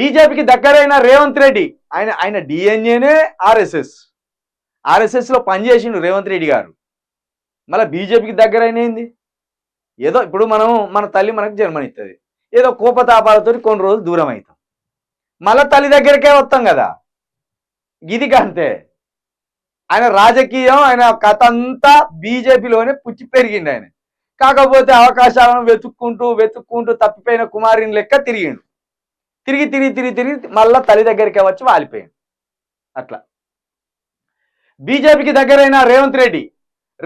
బీజేపీకి దగ్గరైన రేవంత్ రెడ్డి ఆయన డిఎన్ఏనే ఆర్ఎస్ఎస్ లో పనిచేసిండు రేవంత్ రెడ్డి గారు. మళ్ళీ బీజేపీకి దగ్గరైన ఏంది? ఏదో ఇప్పుడు మన తల్లి మనకు జన్మనిస్తుంది, ఏదో కోపతాపాలతో కొన్ని రోజులు దూరం అవుతాం, మళ్ళీ తల్లి దగ్గరికే వస్తాం కదా. ఇది కంతే. ఆయన రాజకీయం, ఆయన కథ అంతా బీజేపీలోనే పుచ్చి పెరిగిండు ఆయన. కాకపోతే అవకాశాలను వెతుక్కుంటూ తప్పిపోయిన కుమారుని లెక్క తిరిగిండు. తిరిగి మళ్ళా తల్లి దగ్గరికే వచ్చి వాలిపోయాడు. అట్లా బీజేపీకి దగ్గరైన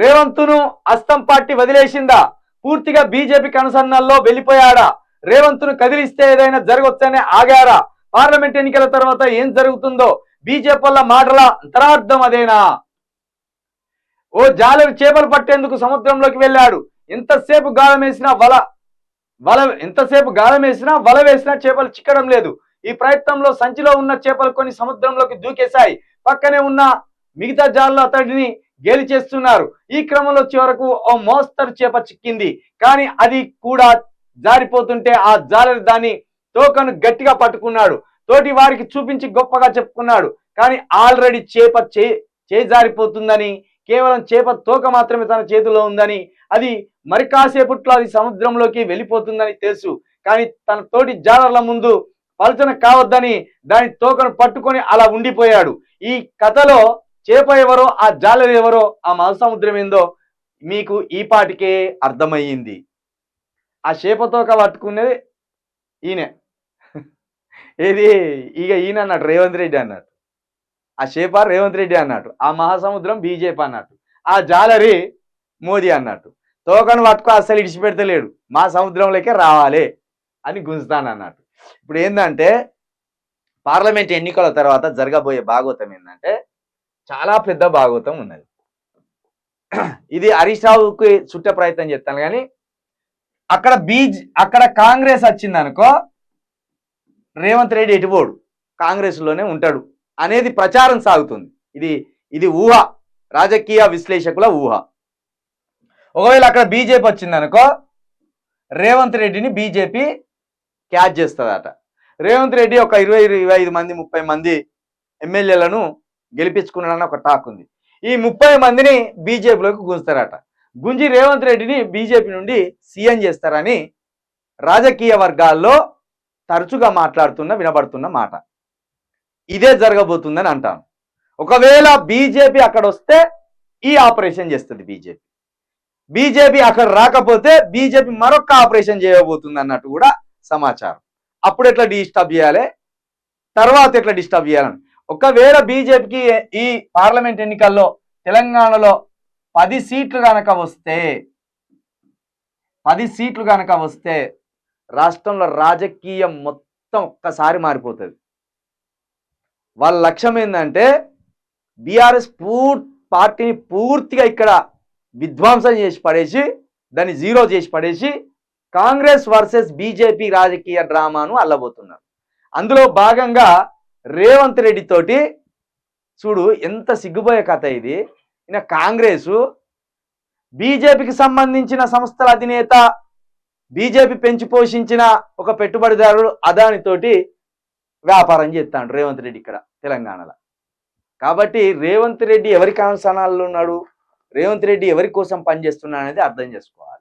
రేవంత్ను అస్తం పార్టీ వదిలేసిందా? పూర్తిగా బీజేపీకి అనుసరణల్లో వెళ్ళిపోయాడా? రేవంత్ను కదిలిస్తే ఏదైనా జరగవచ్చనే ఆగారా? పార్లమెంట్ ఎన్నికల తర్వాత ఏం జరుగుతుందో బీజేపీ వల్ల మాటల అంతరార్థం అదేనా? ఓ జాలరి చేపలు పట్టేందుకు సముద్రంలోకి వెళ్ళాడు. ఎంతసేపు గాలం వేసినా వల వేసినా చేపలు చిక్కడం లేదు. ఈ ప్రయత్నంలో సంచిలో ఉన్న చేపలు కొన్ని సముద్రంలోకి దూకేశాయి. పక్కనే ఉన్న మిగతా జాలలో అతడిని గేలి చేస్తున్నారు. ఈ క్రమంలో చివరకు ఓ మోస్తరు చేప చిక్కింది. కానీ అది కూడా జారిపోతుంటే ఆ జాలరి దాని తోకను గట్టిగా పట్టుకున్నాడు. తోటి వారికి చూపించి గొప్పగా చెప్పుకున్నాడు. కానీ ఆల్రెడీ చేప జారిపోతుందని, కేవలం చేప తోక మాత్రమే తన చేతిలో ఉందని, అది మరి కాసేపట్లో అది సముద్రంలోకి వెళ్ళిపోతుందని తెలుసు. కానీ తన తోటి జాలర్ల ముందు పలచన కావద్దని దాని తోకను పట్టుకొని అలా ఉండిపోయాడు. ఈ కథలో చేప ఎవరో, ఆ జాలరి ఎవరో, ఆ మహాసముద్రం ఏందో మీకు ఈ పాటికే అర్థమయ్యింది. ఆ చేప తోక పట్టుకునేది ఈయన. ఏది ఈయన అన్నట్టు, రేవంత్ రెడ్డి అన్నట్టు. ఆ చేప రేవంత్ రెడ్డి అన్నట్టు, ఆ మహాసముద్రం బీజేపీ అన్నట్టు, ఆ జాలరి మోదీ అన్నట్టు. తోకను పట్టుకో అస్సలు ఇడిచిపెడతలేడు, మా సముద్రంలోకే రావాలి అని గుంజుతాను అన్నట్టు. ఇప్పుడు ఏంటంటే పార్లమెంట్ ఎన్నికల తర్వాత జరగబోయే భాగవతం ఏంటంటే చాలా పెద్ద భాగవతం ఉన్నది. ఇది హరీష్ రావుకి చుట్టే ప్రయత్నం చేస్తాను. కానీ అక్కడ కాంగ్రెస్ వచ్చింది అనుకో, రేవంత్ రెడ్డి ఎటుపోడు, కాంగ్రెస్ లోనే ఉంటాడు అనేది ప్రచారం సాగుతుంది. ఇది ఊహ, రాజకీయ విశ్లేషకుల ఊహ. ఒకవేళ అక్కడ బీజేపీ వచ్చిందనుకో, రేవంత్ రెడ్డిని బీజేపీ క్యాచ్ చేస్తుందట. రేవంత్ రెడ్డి ఒక 20-25 మంది 30 మంది ఎమ్మెల్యేలను గెలిపించుకున్నాడని ఒక టాక్ ఉంది. ఈ 30 మందిని బీజేపీలోకి గుంజుతారట. గుంజి రేవంత్ రెడ్డిని బీజేపీ నుండి సీఎం చేస్తారని రాజకీయ వర్గాల్లో తరచుగా వినబడుతున్న మాట. ఇదే జరగబోతుందని అంటాను. ఒకవేళ బీజేపీ అక్కడ వస్తే ఈ ఆపరేషన్ చేస్తుంది బీజేపీ అక్కడ రాకపోతే బీజేపీ మరొక ఆపరేషన్ చేయబోతుంది అన్నట్టు కూడా సమాచారం. అప్పుడు ఎట్లా డిస్టర్బ్ చేయాలి, తర్వాత ఎట్లా డిస్టర్బ్ చేయాలని. ఒకవేళ బీజేపీకి ఈ పార్లమెంట్ ఎన్నికల్లో తెలంగాణలో 10 సీట్లు కనుక వస్తే రాష్ట్రంలో రాజకీయం మొత్తం ఒక్కసారి మారిపోతుంది. వాళ్ళ లక్ష్యం ఏంటంటే బీఆర్ఎస్ పార్టీని పూర్తిగా ఇక్కడ విధ్వంసం చేసి పడేసి, దాన్ని జీరో చేసి పడేసి, కాంగ్రెస్ వర్సెస్ బీజేపీ రాజకీయ డ్రామాను అల్లబోతున్నారు. అందులో భాగంగా రేవంత్ రెడ్డి తోటి చూడు ఎంత సిగ్గుపోయే కథ ఇది. ఈయన కాంగ్రెసు, బీజేపీకి సంబంధించిన సంస్థల అధినేత, బీజేపీ పెంచి పోషించిన ఒక పెట్టుబడిదారుడు అదానితోటి వ్యాపారం చేస్తాడు రేవంత్ రెడ్డి ఇక్కడ తెలంగాణలో. కాబట్టి రేవంత్ రెడ్డి ఎవరి కాంసనాల్లో ఉన్నాడు, రేవంత్ రెడ్డి ఎవరి కోసం పనిచేస్తున్నాడు అనేది అర్థం చేసుకోవాలి.